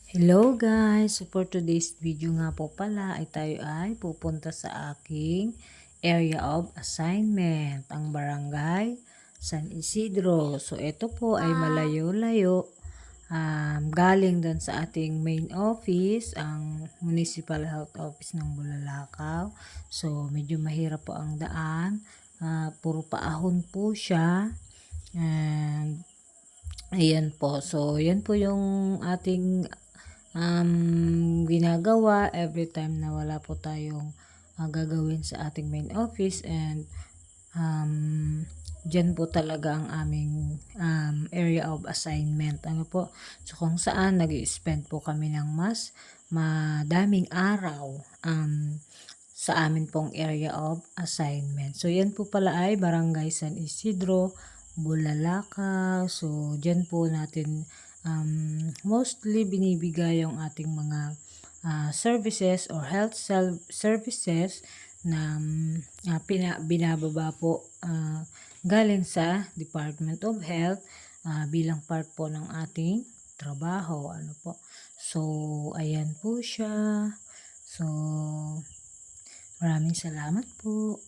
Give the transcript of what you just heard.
Hello guys! So for today's video nga po pala ay tayo ay pupunta sa aking area of assignment, ang barangay San Isidro. So ito po ay malayo-layo, galing doon sa ating main office, ang Municipal Health Office ng Bulalakaw. So medyo mahirap po ang daan, puro paahon po siya. And ayan po, so yan po yung ating ginagawa every time na wala po tayong gagawin sa ating main office. And dyan po talaga ang aming area of assignment. So kung saan nag-spend po kami ng mas madaming araw sa amin pong area of assignment. So yan po pala ay Barangay San Isidro, Bulalakaw. So dyan po natin mostly binibigay yung ating mga services or health services na binababa po galing sa Department of Health bilang part po ng ating trabaho. So ayan po siya. So maraming salamat po.